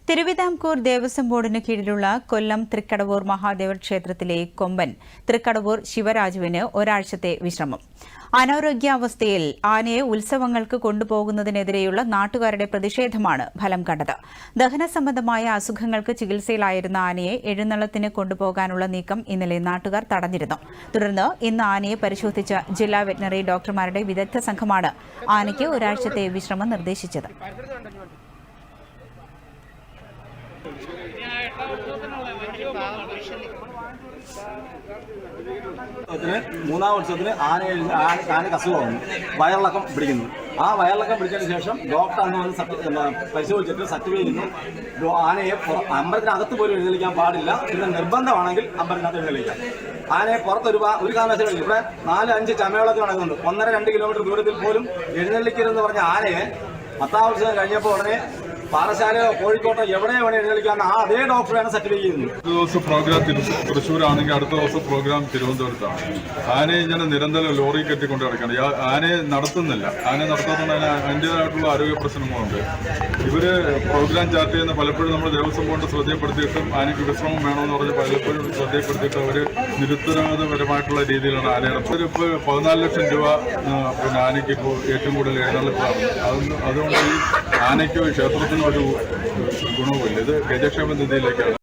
തിരുവിതാംകൂർ ദേവസ്വം ബോർഡിന് കീഴിലുള്ള കൊല്ലം തൃക്കടവൂർ മഹാദേവർ ക്ഷേത്രത്തിലെ കൊമ്പൻ തൃക്കടവൂർ ശിവരാജുവിന് ഒരാഴ്ചത്തെ വിശ്രമം. അനാരോഗ്യാവസ്ഥയിൽ ആനയെ ഉത്സവങ്ങൾക്ക് കൊണ്ടുപോകുന്നതിനെതിരെയുള്ള നാട്ടുകാരുടെ പ്രതിഷേധമാണ് ഫലം കണ്ടത്. ദഹന സംബന്ധമായ അസുഖങ്ങൾക്ക് ചികിത്സയിലായിരുന്ന ആനയെ എഴുന്നള്ളത്തിന് കൊണ്ടുപോകാനുള്ള നീക്കം ഇന്നലെ നാട്ടുകാർ തടഞ്ഞിരുന്നു. തുടർന്ന് ഇന്ന് ആനയെ പരിശോധിച്ച ജില്ലാ വെറ്ററിനറി ഡോക്ടർമാരുടെ വിദഗ്ധ സംഘമാണ് ആനയ്ക്ക് ഒരാഴ്ചത്തെ വിശ്രമം നിർദ്ദേശിച്ചത്. മൂന്നാം ഉത്സവത്തിന് ആനയ്ക്ക് അസുഖം വന്നു, വയറിളക്കം പിടിക്കുന്നു. ആ വയറിളക്കം പിടിച്ചതിന് ശേഷം ഡോക്ടർ അന്ന് വന്ന് പരിശോധിച്ചിട്ട് സർട്ടിഫിക്കറ്റ് ചെയ്യുന്നു ആനയെ അമ്പലത്തിനകത്ത് പോലും എഴുന്നള്ളിക്കാൻ പാടില്ല. പിന്നെ നിർബന്ധമാണെങ്കിൽ അമ്പലത്തിനകത്ത് എഴുന്നള്ളിക്കാം. ആനയെ പുറത്ത് ഒരു കാരണവശാലും ഇവിടെ 4-5 ചമയവെള്ളത്തിൽ നടക്കുന്നുണ്ട്. 1.5-2 കിലോമീറ്റർ ദൂരത്തിൽ പോലും എഴുന്നള്ളിക്കരുതെന്ന് പറഞ്ഞ ആനയെ 10ാം ഉത്സവം കഴിഞ്ഞപ്പോൾ ഉടനെ പാറശാലയോ കോഴിക്കോട്ടോ എവിടെ വേണേ എഴുന്നള്ളിക്കാന്ന് അതേ ഡോക്ടറാണ് സർട്ടിഫിക്കറ്റ് ചെയ്യുന്നത്. ഒരു ദിവസം പ്രോഗ്രാം തൃശ്ശൂരാണെങ്കിൽ അടുത്ത ദിവസം പ്രോഗ്രാം തിരുവനന്തപുരത്താണ്. ആനയെ ഇങ്ങനെ നിരന്തരം ലോറി കെട്ടിക്കൊണ്ട് കിടക്കണം. ആനയെ നടത്തുന്നില്ല. ആനയെ നടത്താത്തതുകൊണ്ട് അതിൻ്റെതായിട്ടുള്ള ആരോഗ്യ പ്രശ്നങ്ങളുണ്ട്. ഇവര് പ്രോഗ്രാം ചാർട്ട് ചെയ്യുന്ന പലപ്പോഴും നമ്മൾ ദേവസ്വം ബോർഡ് ശ്രദ്ധപ്പെടുത്തിയിട്ടും ആനയ്ക്ക് വിശ്രമം വേണമെന്ന് പറഞ്ഞ് പലപ്പോഴും ശ്രദ്ധപ്പെടുത്തിയിട്ട് അവർ നിരുത്തരവാദപരമായിട്ടുള്ള രീതിയിലാണ് ആനയെ നടത്തുന്നത്. ഇപ്പോൾ 14 ലക്ഷം രൂപ പിന്നെ ആനയ്ക്ക് ഇപ്പോൾ ഏറ്റവും കൂടുതൽ എഴുന്നള്ളിപ്പാണ്. അതുകൊണ്ട് ഈ ആനയ്ക്ക് ക്ഷേത്രത്തിന് ഒരു ഗുണവുമില്ല. ഇത് ഗജക്ഷേമ നിധിയിലേക്കാണ്.